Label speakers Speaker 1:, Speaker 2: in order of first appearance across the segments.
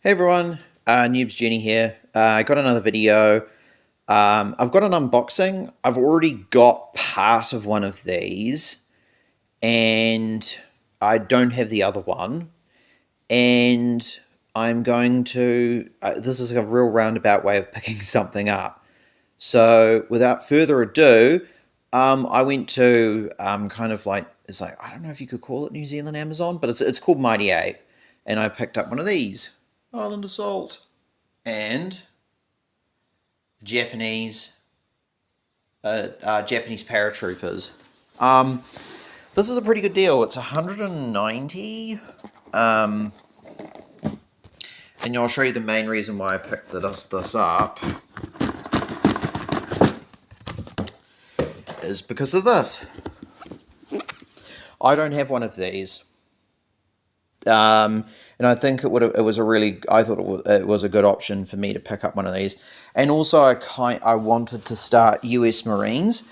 Speaker 1: Hey everyone, Noobs Jenny here. I got another video. I've got an unboxing. I've already got part of one of these, and I don't have the other one. And I'm going to. This is a real roundabout way of picking something up. So without further ado, I went to kind of like I don't know if you could call it New Zealand Amazon, but it's called Mighty Ape, and I picked up one of these. Island Assault, and Japanese Japanese Paratroopers. This is a pretty good deal. It's 190, and I'll show you the main reason why I picked this up is because of this. I don't have one of these. And I think it was a good option for me to pick up one of these. And also I wanted to start US Marines,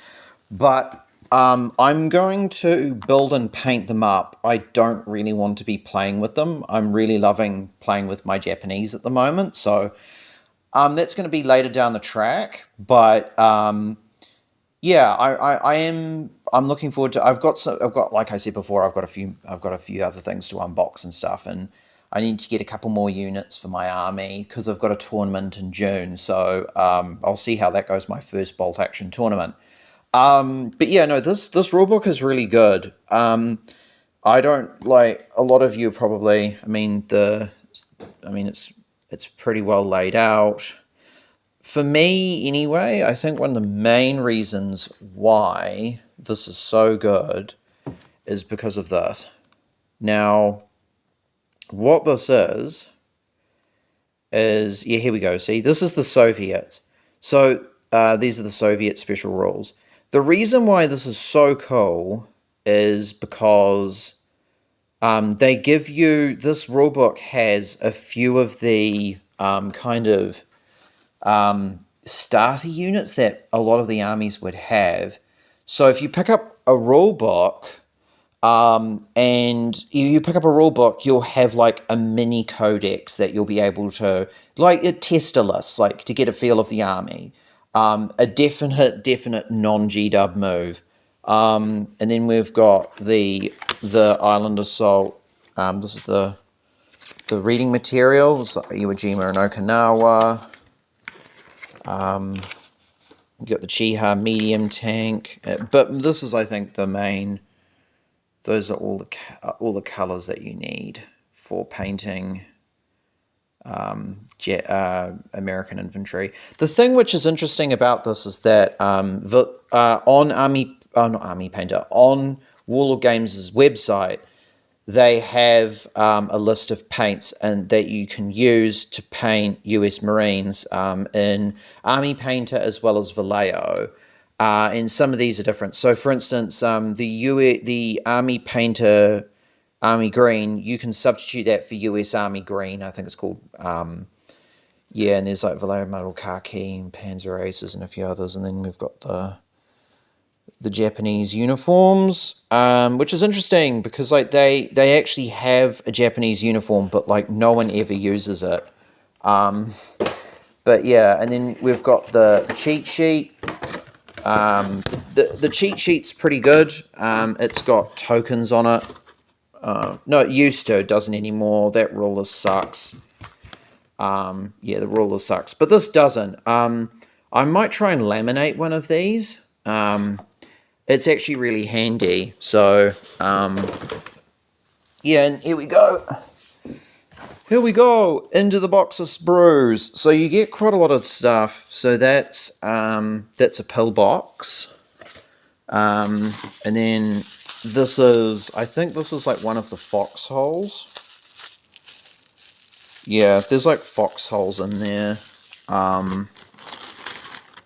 Speaker 1: but I'm going to build and paint them up. I don't really want to be playing with them. I'm really loving playing with my Japanese at the moment, so that's going to be later down the track, but yeah, I'm looking forward to. I've got like I said before, I've got a few other things to unbox and stuff, and I need to get a couple more units for my army because I've got a tournament in June. So I'll see how that goes. My first bolt action tournament. But yeah, no, this rulebook is really good. I don't like a lot of you probably. It's pretty well laid out. For me, anyway, I think one of the main reasons why this is so good is because of this. Now, what this is, yeah, here we go. See, this is the Soviets. So these are the Soviet special rules. The reason why this is so cool is because they give you, this rulebook has a few of the kind of starter units that a lot of the armies would have. So if you pick up a rule book, and you pick up a rule book, you'll have like a mini codex that you'll be able to, like a tester list, like to get a feel of the army. A definite non-G-dub move. And then we've got the Island Assault. This is the reading materials, Iwo Jima and Okinawa. You got the Chiha medium tank, but this is, I think, the main. Those are all the colors that you need for painting American infantry. The thing which is interesting about this is that on Warlord Games' website, they have a list of paints and that you can use to paint US Marines in Army Painter as well as Vallejo. And some of these are different. So, for instance, the Army Painter Army Green, you can substitute that for US Army Green. I think it's called. Yeah, and there's like Vallejo Metal Khaki and Panzer Aces and a few others. And then we've got the Japanese uniforms, which is interesting because like they actually have a Japanese uniform, but like no one ever uses it. But yeah, and then we've got the cheat sheet. The cheat sheet's pretty good. It's got tokens on it. No, it used to. It doesn't anymore. That ruler sucks. Yeah, the ruler sucks. But this doesn't. I might try and laminate one of these. It's actually really handy. So, yeah, and here we go. Here we go, into the box of sprues. So you get quite a lot of stuff. So that's a pill box. And then this is, I think this is like one of the foxholes. Yeah, there's like foxholes in there.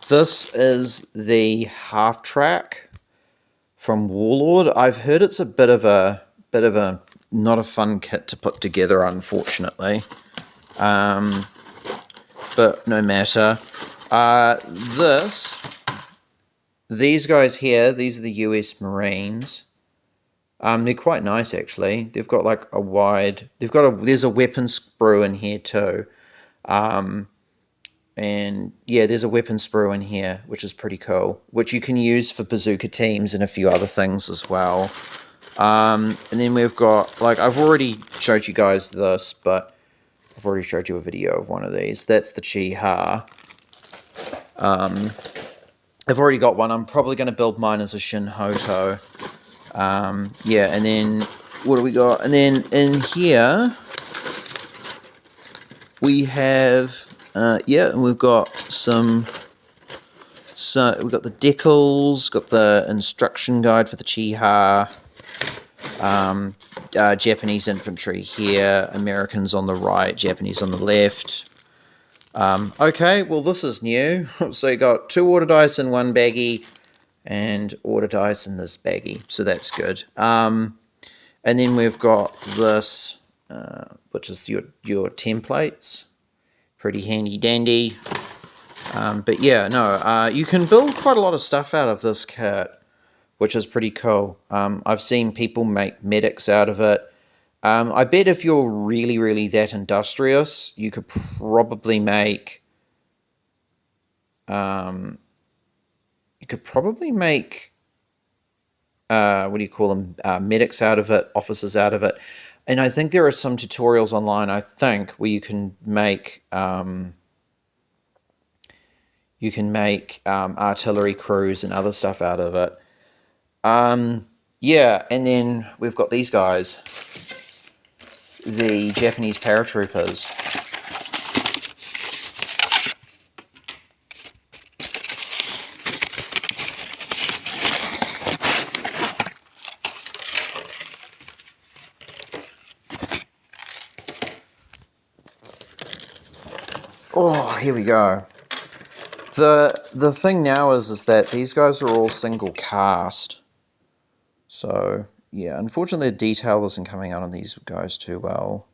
Speaker 1: This is the half track from Warlord. I've heard it's a bit of a not a fun kit to put together, unfortunately. But no matter. These guys here, these are the US Marines. They're quite nice actually. They've got like a wide. There's a weapon sprue in here too. And yeah, there's a weapon sprue in here, which is pretty cool, which you can use for bazooka teams and a few other things as well. And then we've got, like, I've already showed you guys this, but I've already showed you a video of one of these. That's the Chi-Ha. I've already got one. I'm probably going to build mine as a Shin Hoto. Yeah, and then what do we got? And then in here we have, yeah, and we've got some. So we've got the decals, got the instruction guide for the Chi-Ha. Japanese infantry here, Americans on the right, Japanese on the left. Okay, well this is new. So you got 2 order dice in one baggie and order dice in this baggie, so that's good. And then we've got this, which is your templates. Pretty handy dandy. But yeah, no, you can build quite a lot of stuff out of this kit, which is pretty cool. I've seen people make medics out of it. I bet if you're really, really that industrious, you could probably make. You could probably make. What do you call them? Medics out of it, officers out of it, and I think there are some tutorials online. I think where you can make. You can make artillery crews and other stuff out of it. Yeah, and then we've got these guys, the Japanese Paratroopers. Oh, here we go. The thing now is that these guys are all single cast. So, yeah, unfortunately the detail isn't coming out on these guys too well.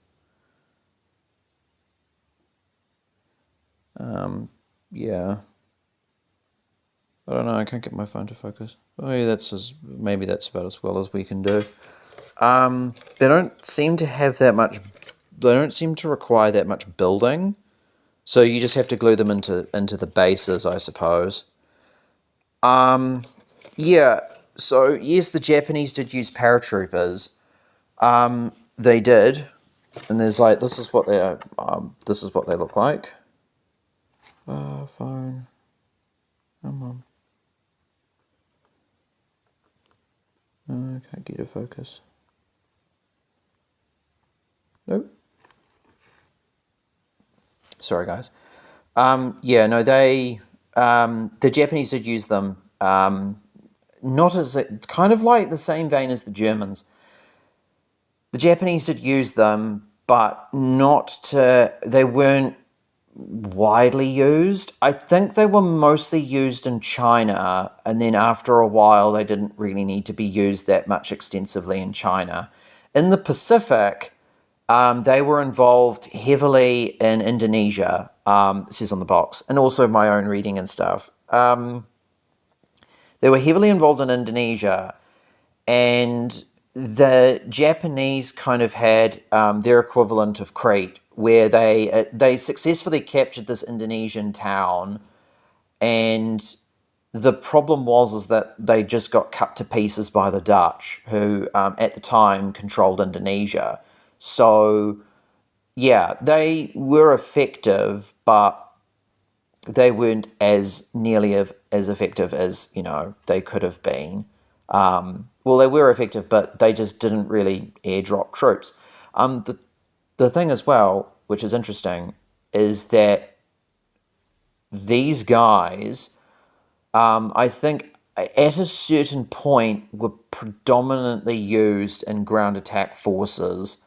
Speaker 1: Yeah. I don't know, I can't get my phone to focus. Oh yeah, maybe that's about as well as we can do. They don't seem to have that much, they don't seem to require that much building. So you just have to glue them into the bases, I suppose. Yeah, so yes, the Japanese did use paratroopers. They did. And there's like, this is what they look like. Phone. Come on. I can't get a focus. Nope. Sorry, guys. Yeah, no, the Japanese did use them. Not as kind of like the same vein as the Germans. The Japanese did use them, but they weren't widely used. I think they were mostly used in China, and then after a while they didn't really need to be used that much extensively in China. In the Pacific, they were involved heavily in Indonesia, it says on the box, and also my own reading and stuff. They were heavily involved in Indonesia, and the Japanese kind of had their equivalent of Crete, where they successfully captured this Indonesian town, and the problem is that they just got cut to pieces by the Dutch, who at the time controlled Indonesia. So, yeah, they were effective, but they weren't as nearly as effective as, they could have been. Well, they were effective, but they just didn't really airdrop troops. The thing as well, which is interesting, is that these guys, I think at a certain point, were predominantly used in ground attack forces.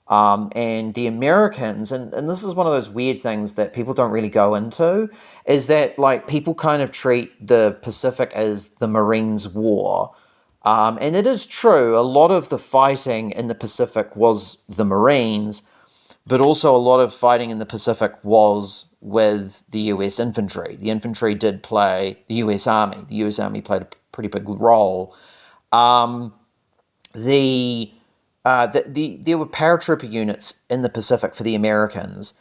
Speaker 1: And the Americans, and this is one of those weird things that people don't really go into, is that like people kind of treat the Pacific as the Marines' war. And it is true, a lot of the fighting in the Pacific was the Marines, but also a lot of fighting in the Pacific was with the US infantry. The infantry did play the US Army. The US Army played a pretty big role. the there were paratrooper units in the Pacific for the Americans.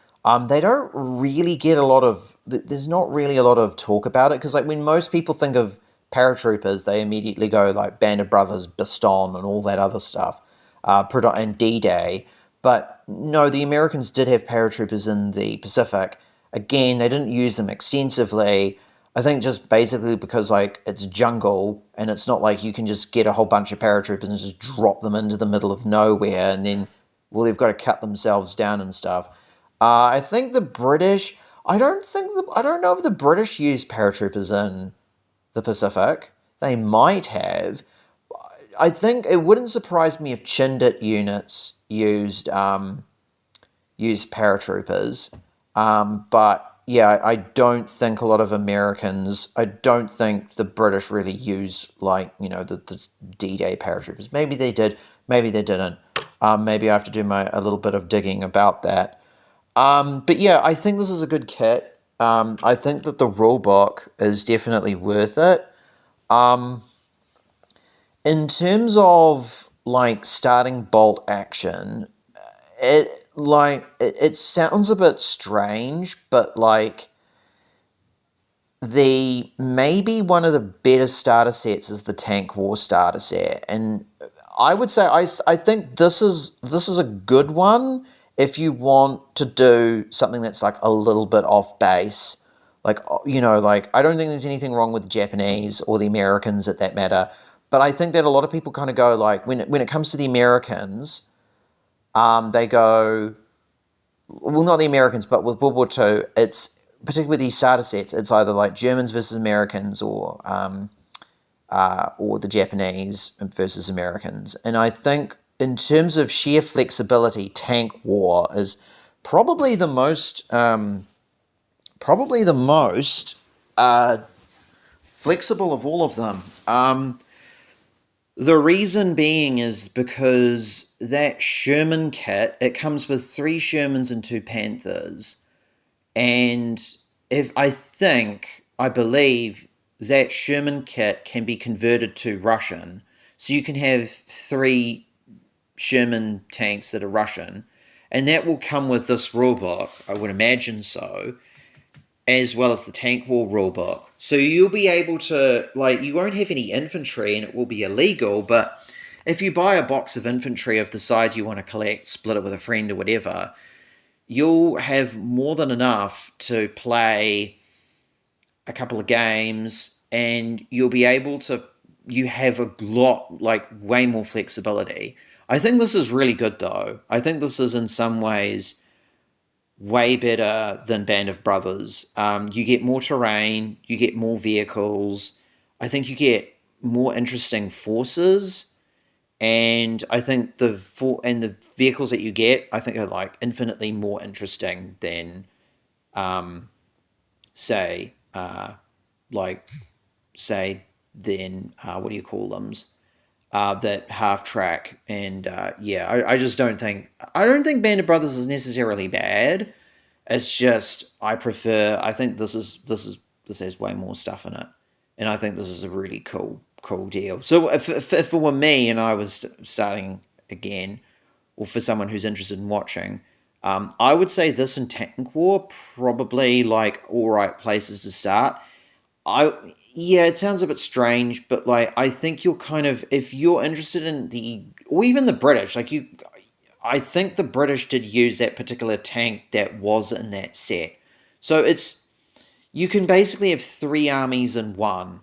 Speaker 1: They don't really get a lot of. There's not really a lot of talk about it because, like, when most people think of paratroopers, they immediately go like Band of Brothers, Bastogne, and all that other stuff, and D-Day. But no, the Americans did have paratroopers in the Pacific. Again, they didn't use them extensively. I think just basically because like it's jungle and it's not like you can just get a whole bunch of paratroopers and just drop them into the middle of nowhere and then well they've got to cut themselves down and stuff. I think the British. I don't know if the British used paratroopers in the Pacific. They might have. I think it wouldn't surprise me if Chindit units used paratroopers. But yeah, I don't think a lot of Americans, I don't think the British really use, like, the D-Day paratroopers. Maybe they did, maybe they didn't. Maybe I have to do a little bit of digging about that. But yeah, I think this is a good kit. I think that the rulebook is definitely worth it. In terms of like starting bolt action, it sounds a bit strange, but like the maybe one of the better starter sets is the Tank War starter set, and I would say I think this is a good one if you want to do something that's like a little bit off base. Like, like I don't think there's anything wrong with the Japanese or the Americans at that matter, but I think that a lot of people kind of go like when it comes to the Americans, they go, well, not the Americans, but with World War Two, it's particularly with these starter sets, it's either like Germans versus Americans or the Japanese versus Americans. And I think in terms of sheer flexibility, Tank War is probably the most flexible of all of them. The reason being is because that Sherman kit, it comes with 3 Shermans and 2 Panthers. And I believe that Sherman kit can be converted to Russian. So you can have 3 Sherman tanks that are Russian. And that will come with this rulebook, I would imagine so, as well as the Tank War rulebook. So you'll be able to, like, you won't have any infantry and it will be illegal, but if you buy a box of infantry of the size you want to collect, split it with a friend or whatever, you'll have more than enough to play a couple of games and you'll be able to, you have a lot, like, way more flexibility. I think this is really good though. I think this is in some ways way better than Band of Brothers. You get more terrain, you get more vehicles. I think you get more interesting forces, and I think the vehicles that you get, I think are like infinitely more interesting than, say, like say than what do you call them? That half track, and yeah, I just don't think Band of Brothers is necessarily bad. It's just I think this has way more stuff in it, and I think this is a really cool deal. So if it were me and I was starting again, or for someone who's interested in watching, I would say this and Tank War probably like all right places to start. I Yeah, it sounds a bit strange, but like I think you're kind of, if you're interested in the, or even the British, like you, I think the British did use that particular tank that was in that set. So it's, you can basically have 3 armies in one.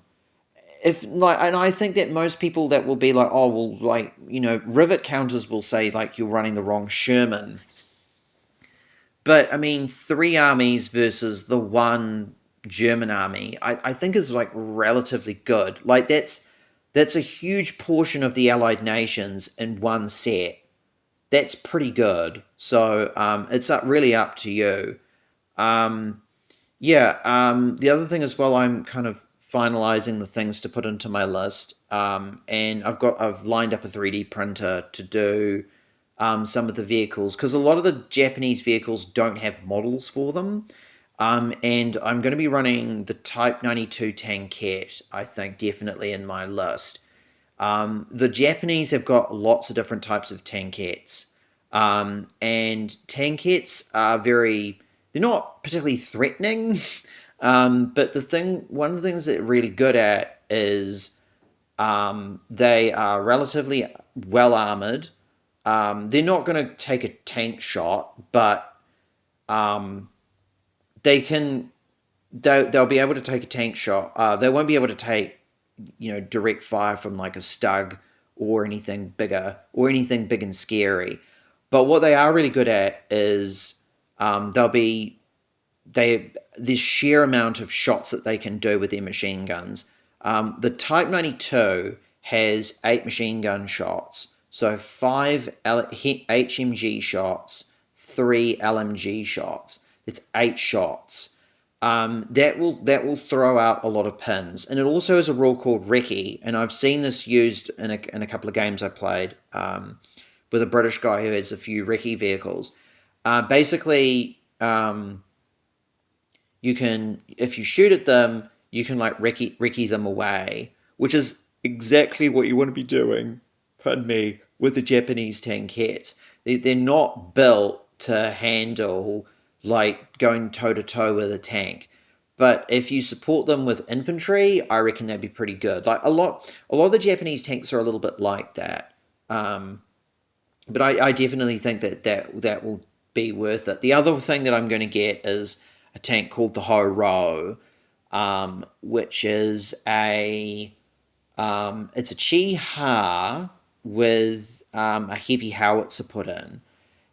Speaker 1: If like, and I think that most people that will be like, oh well, like, rivet counters will say like you're running the wrong Sherman. But I mean, 3 armies versus the one German army, I think is like relatively good. Like that's a huge portion of the Allied nations in one set. That's pretty good. So it's really up to you. Yeah. The other thing as well, I'm kind of finalizing the things to put into my list. And I've lined up a 3D printer to do some of the vehicles because a lot of the Japanese vehicles don't have models for them. And I'm going to be running the Type 92 tankette, I think, definitely in my list. The Japanese have got lots of different types of tankettes. And tankettes are they're not particularly threatening. But one of the things that they're really good at is they are relatively well armored. They're not going to take a tank shot, but they can. They'll be able to take a tank shot. They won't be able to take, direct fire from like a stug or anything bigger or anything big and scary. But what they are really good at is they'll be they the sheer amount of shots that they can do with their machine guns. The Type 92 has 8 machine gun shots, so 5 HMG shots, 3 LMG shots. It's 8 shots. That will throw out a lot of pins, and it also has a rule called recce, and I've seen this used in a couple of games I played with a British guy who has a few recce vehicles. Basically, you can, if you shoot at them, you can like recce them away, which is exactly what you want to be doing. Pardon me, with the Japanese tankettes. They're not built to handle like going toe to toe with a tank. But if you support them with infantry, I reckon they'd be pretty good. Like a lot of the Japanese tanks are a little bit like that. But I definitely think that will be worth it. The other thing that I'm going to get is a tank called the Ho-Ro, which is it's a Chi-Ha with a heavy howitzer put in,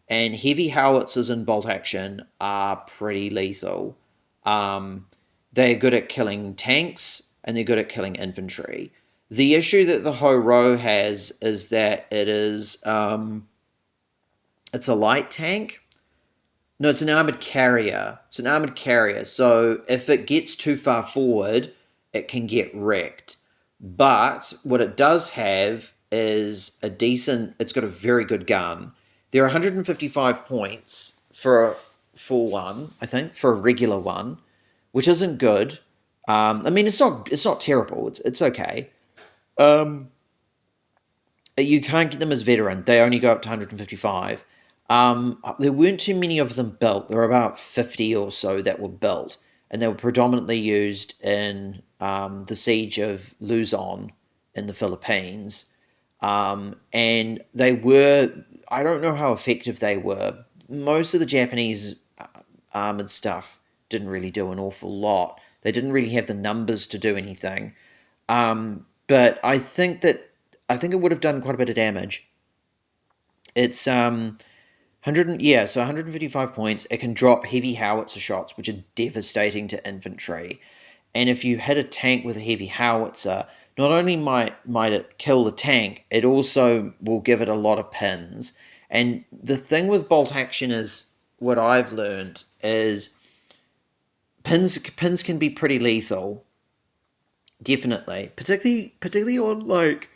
Speaker 1: and heavy howitzers in bolt action are pretty lethal. They're good at killing tanks and they're good at killing infantry. The issue that the Ho-Ro has is that it's a light tank. No, it's an armored carrier. It's an armored carrier. So if it gets too far forward, it can get wrecked. But what it does have is it's got a very good gun. There are 155 points for a full one, I think, for a regular one, which isn't good. I mean, it's not terrible. It's okay. You can't get them as veteran. They only go up to 155. There weren't too many of them built. There were about 50 or so that were built, and they were predominantly used in the siege of Luzon in the Philippines. And I don't know how effective they were. Most of the Japanese armored stuff didn't really do an awful lot. They didn't really have the numbers to do anything. But I think it would have done quite a bit of damage. It's 100, yeah, so 155 points. It can drop heavy howitzer shots, which are devastating to infantry. And if you hit a tank with a heavy howitzer, not only might it kill the tank, it also will give it a lot of pins. And the thing with bolt action is, what I've learned is pins can be pretty lethal. Definitely, particularly on like,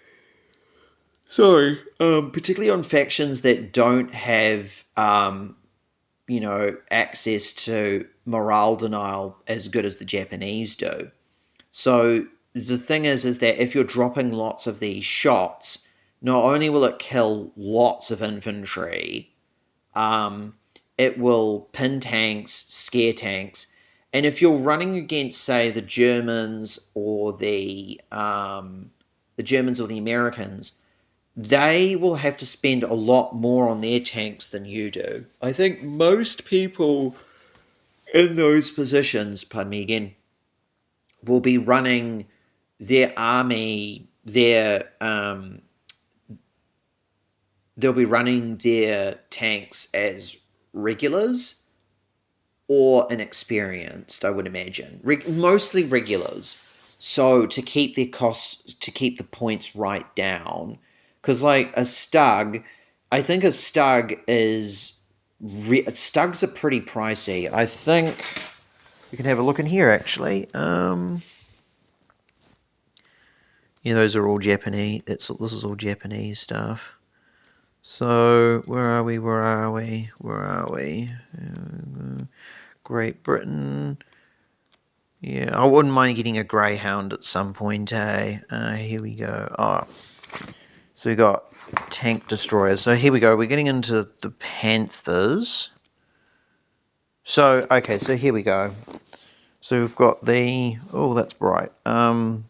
Speaker 1: sorry, particularly on factions that don't have access to morale denial as good as the Japanese do. So the thing is that if you're dropping lots of these shots, not only will it kill lots of infantry, it will pin tanks, scare tanks, and if you're running against, say, the Germans or the Americans, they will have to spend a lot more on their tanks than you do. I think most people in those positions, pardon me again, will be running their army, they'll be running their tanks as regulars or inexperienced, I would imagine. Mostly regulars. So to keep their costs, to keep the points right down, because like a stug, I think a stug stugs are pretty pricey. I think you can have a look in here actually. Yeah, those are all Japanese. This is all Japanese stuff. So where are we? Great Britain. Yeah, I wouldn't mind getting a Greyhound at some point, eh? Here we go. Oh, So we got tank destroyers. So here we go. We're getting into the Panthers. So, okay, so here we go. So we've got the... Oh, that's bright. Here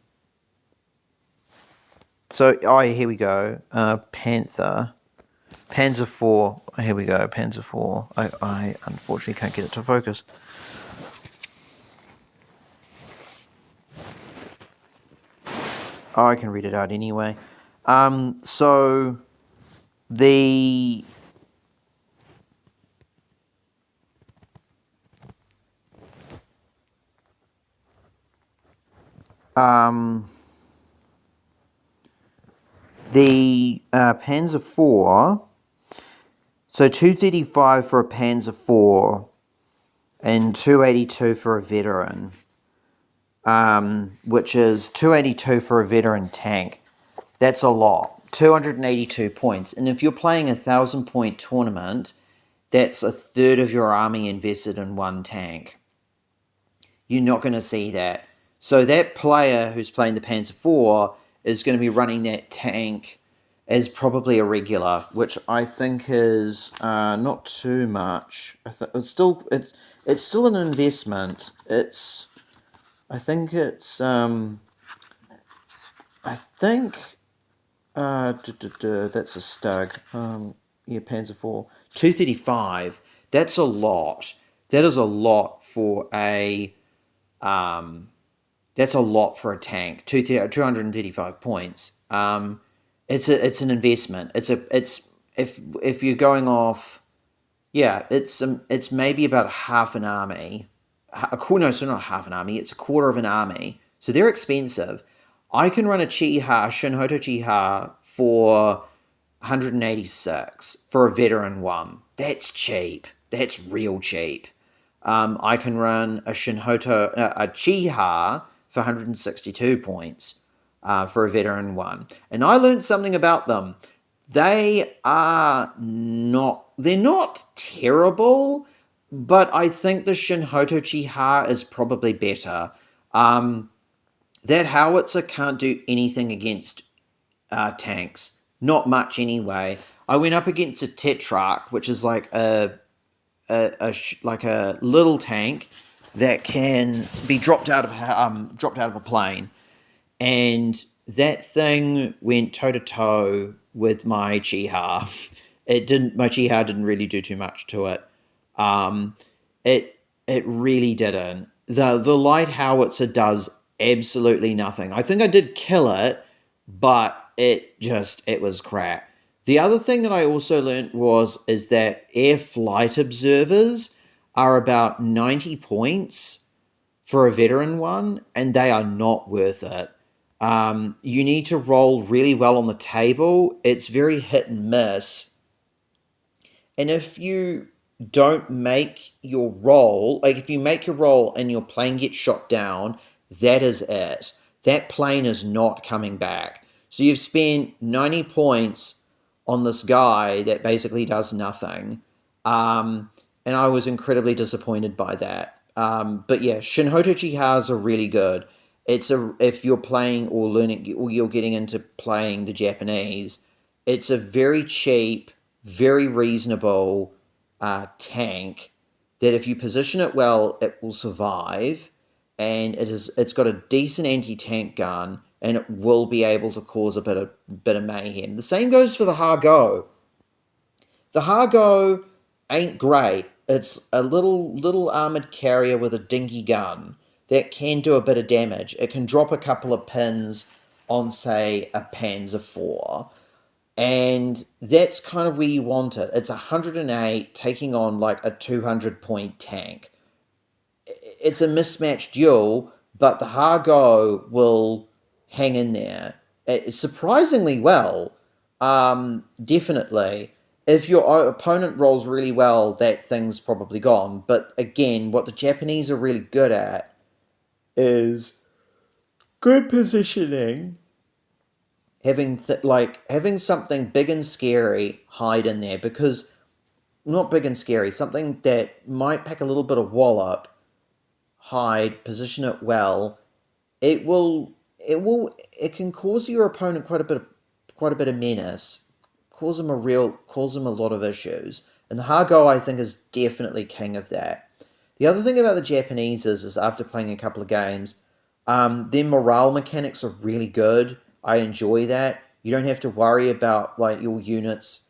Speaker 1: we go. Panther. Panzer 4. Here we go. Panzer 4. I unfortunately can't get it to focus. Oh, I can read it out anyway. So the Panzer 4, so 235 for a Panzer 4 and 282 for a veteran, which is 282 for a veteran tank. That's a lot. 282 points. And if you're playing a 1,000-point tournament, that's a third of your army invested in one tank. You're not going to see that. So that player who's playing the Panzer IV is going to be running that tank as probably a regular, which I think is not too much. It's still an investment. I think that's a stug. Panzer IV 235. That's a lot. That is a lot for a that's a lot for a tank. 235 points. It's an investment. If you're going off, yeah, it's maybe about half an army. No, so not half an army. It's a quarter of an army. So they're expensive. I can run a Shinhoto Chiha for 186 for a veteran one. That's cheap. That's real cheap. I can run a Chiha for 162 points for a veteran one. And I learned something about them. They're not terrible, but I think the Shinhoto Chiha is probably better. That howitzer can't do anything against tanks. Not much anyway. I went up against a Tetrarch, which is like a little tank that can be dropped out of a plane, and that thing went toe to toe with my Chiha. My Chiha didn't really do too much to it. It really didn't. The light howitzer does absolutely nothing. I think I did kill it, but it was crap. The other thing that I also learned is that air flight observers are about 90 points for a veteran one, and they are not worth it. You need to roll really well on the table. It's very hit and miss. And if you don't make your roll, like if you make your roll and your plane gets shot down, that is it. That plane is not coming back. So you've spent 90 points on this guy that basically does nothing. And I was incredibly disappointed by that. But yeah, Shinhoto Chihas are really good. If you're playing or learning or you're getting into playing the Japanese, it's a very cheap, very reasonable tank that if you position it well, it will survive, and it's got a decent anti-tank gun, and it will be able to cause a bit of mayhem. The same goes for the Hargo. The Hargo ain't great. It's a little armored carrier with a dinky gun that can do a bit of damage. It can drop a couple of pins on, say, a Panzer IV. And that's kind of where you want it. It's 108 taking on like a 200-point tank. It's a mismatched duel, but the Hargo will hang in there surprisingly well. Definitely. If your opponent rolls really well, that thing's probably gone. But again, what the Japanese are really good at is good positioning, having something big and scary hide in there, because not big and scary, something that might pack a little bit of wallop, hide, position it well. It can cause your opponent quite quite a bit of menace, cause them a lot of issues. And the Hargo, I think, is definitely king of that. The other thing about the Japanese is after playing a couple of games, their morale mechanics are really good. I enjoy that. You don't have to worry about like your units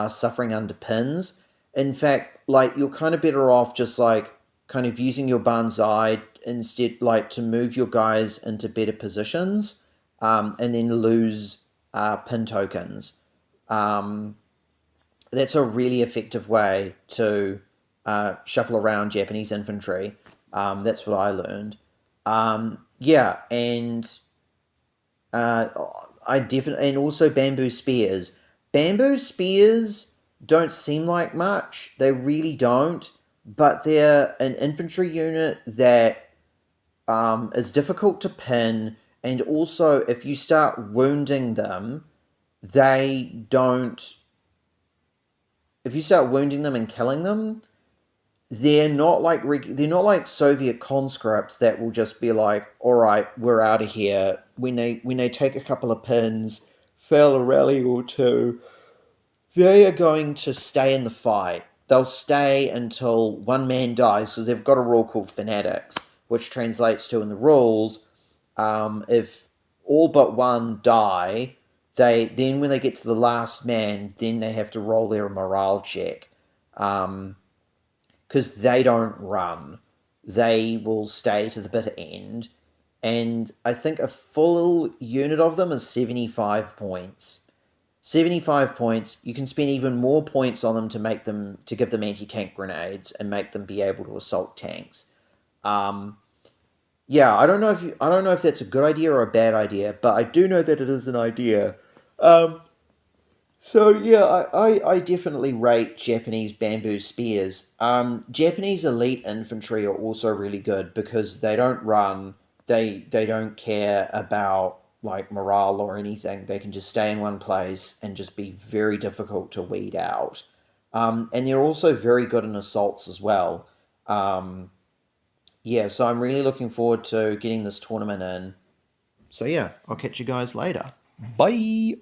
Speaker 1: suffering under pins. In fact, like you're kind of better off just like kind of using your banzai instead, like to move your guys into better positions, and then lose pin tokens. Um, that's a really effective way to shuffle around Japanese infantry. That's what I learned. Yeah, and uh, I definitely, and also bamboo spears. Bamboo spears don't seem like much. They really don't, but they're an infantry unit that is difficult to pin, and also if you start wounding them, they don't. If you start wounding them and killing them, they're not like Soviet conscripts that will just be like, all right, we're out of here when they take a couple of pins, fail a rally or two. They are going to stay in the fight. They'll stay until one man dies because they've got a rule called fanatics, which translates to in the rules, if all but one die, they then when they get to the last man, then they have to roll their morale check. Because they don't run. They will stay to the bitter end. And I think a full unit of them is 75 points. 75 points, you can spend even more points on them to give them anti-tank grenades and make them be able to assault tanks. Um, yeah, I don't know if that's a good idea or a bad idea, but I do know that it is an idea. Um, so yeah, I definitely rate Japanese bamboo spears. Japanese elite infantry are also really good because they don't run. They don't care about like morale or anything. They can just stay in one place and just be very difficult to weed out. And they're also very good in assaults as well. Um, yeah, so I'm really looking forward to getting this tournament in. So yeah, I'll catch you guys later. Bye.